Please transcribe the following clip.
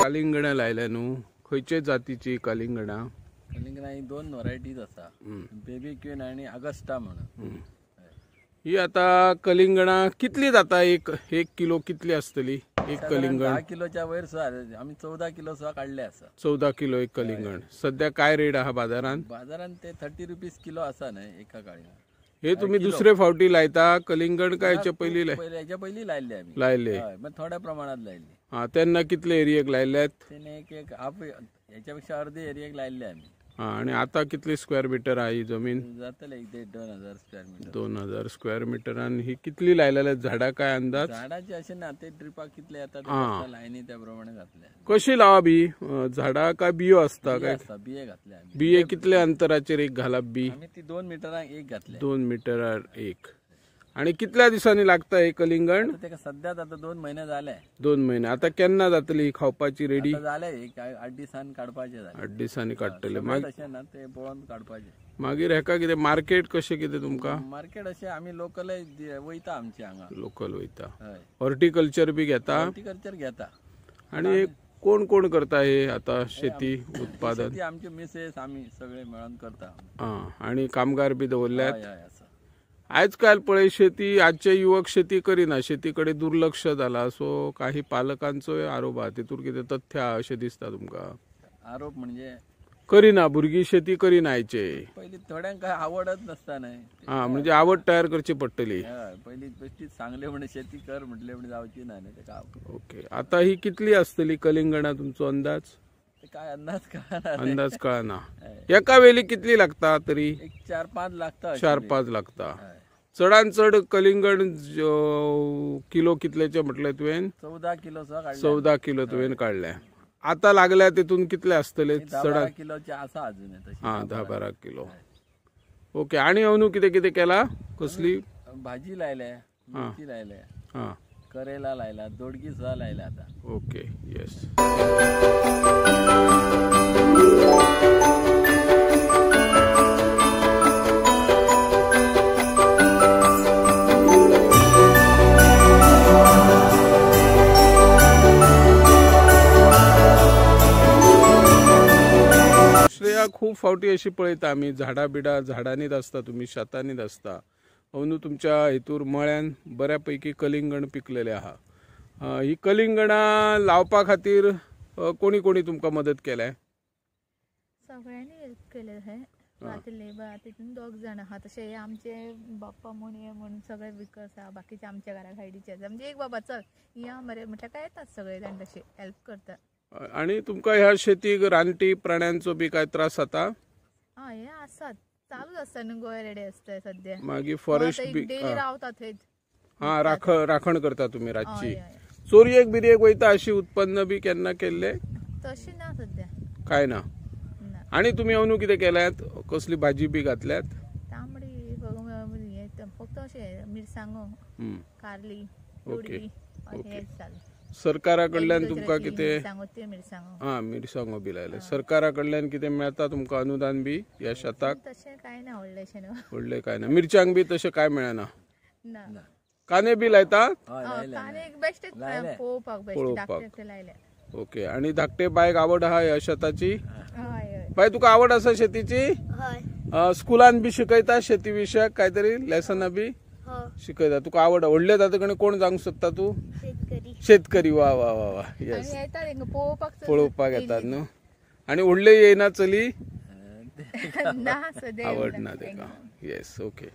कलिंगडां लायल्या न्हू, खंयचे जातीची कलिंगडां? कलिंगडां ही दोन व्हरायटीज आसा, बेबी क्वीन आणि अगस्टा म्हणून. ही आता कलिंगडां कितली जाता? एक किलो कितली असतली एक कलिंगड? 10 किलोच्या वयर सुद्धा आम्ही 14 किलो सुद्धा काढले आसा. 14 किलो एक कलिंगड. सध्या काय रेट आहा बाजारात? बाजारात ते 30 रुपीज किलो आसा न्हय एका काळी. हे तुम्ही दुसरे फावटी लायता कलिंगड काय याच्या पयली याच्या पयली लायले आम्ही. लायले? मग थोड्या प्रमाणात लायले. हा, त्यांना कितले एरियेक लायल्यात? त्याने एक हाफ याच्यापेक्षा अर्धे एरियाक लायले आम्ही. हा, आणि आता कितली स्क्वेअर मीटर आहे ही जमीन? जातले 1,500 स्क्वेअर मीटर. 2000 square metre. आणि ही कितली लायलेल्या झाडा काय अंदाज? झाडाचे असे ना ते ट्रिपा कितले येतात लाईनी त्याप्रमाणे घातल्या. कशी लावा बी झाडा काय बियो असता काय? बिये घातल्या. बिये कितल्या अंतराचेर एक घाला बी? आम्ही ती 2 मीटरांक एक घातल्या. 2 मीटर एक. आणि कितल्या दिवसांनी लागता हे कलिंगड? ते सध्यात आता 2 महिने झाले. 2 महिने. आता केन्ना जातली ही खावपाची रेडी? झाले 8 दिवसांनी काढपाचे. 8 दिवसांनी काडटले. ना ते पळोवन काढपाचे. मागीर हेका कितें मार्केट कशें कितें तुमका? मार्केट असे आम्ही लोकल वयता आमचे हांगा. लोकल वयता. हॉर्टिकल्चर बी घेता? हॉर्टिकल्चर घेता. आणि कोण कोण करता हे आता शेती उत्पादन? आमचे मिसेस आम्ही सगळे मिळून करता. आणि कामगार बी दवरल्यात? आजकाल पळय शेती, आजचे युवक शेती करिना, शेतीकडे दुर्लक्ष झाला. सो काही पालकांचो आरोप हा, तितून कितें तथ्य हा अशें दिसता तुमका? आरोप म्हणजे करिना भुरगीं शेती करिना आयचे. पयली थोड्यांक काय आवडच नसता न्हय. हा, म्हणजे आवड तयार करची पडटली. पयली बेश्टी सांगले म्हणे शेती कर म्हटले म्हणे जावची ना तेका. ओके. आता ही कितली असतली कलिंगडां तुमचो अंदाज? काय अंदाज कळना. एका वेली कितली लागता तरी? 4-5 लागता. 4-5 लागता. चडान चड कलिंगड किलो कितल्याचे म्हटले तुवें? 14 किलो. 14 किलो तुवें काढल्या. आता लागल्या तितून कितले असतले? 10-12 किलोचे आसा अजून. हा, 10-12 किलो. ओके. आणि अनु कितें कितें केला? कसली भाजी लायल्या, मिरची लायल्या, हा, करेला लायला, दोडकी सुद्धा लायला आता. ओके. येस. खूप फावटी अशी पळयता आम्ही झाडा बिडा झाडांनीच असता, तुम्ही शेतांनीच असता. अनु तुमच्या हेतूर मळ्यान बऱ्यापैकी कलिंगड पिकलेले आहा. ही कलिंगडां लावपा खातीर कोणी कोणी तुमकां मदत केल्या? सगळ्यांनी हेल्प केले आहे. लेबर तितून 2 जण आहात. तसे आमचे बाप्पा म्हणून सगळे विकर्स आहा. बाकीचे आमच्या घरा सायडीचे आसा. म्हणजे एक बाबा चल या मरे म्हटल्यार काय येतात सगळे जाण तसे हेल्प करतात. आणि तुमका ह्या शेतीक रानटी प्राण्यांचो बी काय त्रास जाता? हे आसात, चालूच असता न्हू. गोंय रेडे असता सध्या. मागीर फॉरेस्ट बी डेली रावतात थंय. हा, राखण करता तुम्ही रातची. चोरयेक बिरयेक वयता अशी उत्पन्न बी केन्ना केल्ले? तशी ना सध्या. काय ना. आणि तुम्ही अनु कितें केल्यात? कसली भाजी बी घातल्यात? तांबडी फक्त अशें मिरसांगो, कारली, दोडकी हेच चालू. सरकारा कडल्यान तुमका कितें? मिरसांगो मिरसांगो बी लायले. सरकारा कडल्यान कितें मेळता तुमका अनुदान बी या शेताक? तशें काय ना. व्हडलें काय ना. मिरच्यांक बी तशें काय मेळना? ना. कांदे बी लायता? कांदे बेश्ट पळोवपाक लायले. ओके. आणि धाकटे बायक आवड आहा ह्या शेताची? बाय, तुका आवड आसा शेतीची? स्कुलान बी शिकयता शेती विशयक काहीतरी लेसना बी शिकयता? तुका आवड? व्हडले जातकणी कोण जावंक सोदता तू? शेतकरी. वा वा वा वा. येस. पळोवपाक येतात न्हू. आणि व्हडले येयना चली? आवड ना तेका. येस. ओके.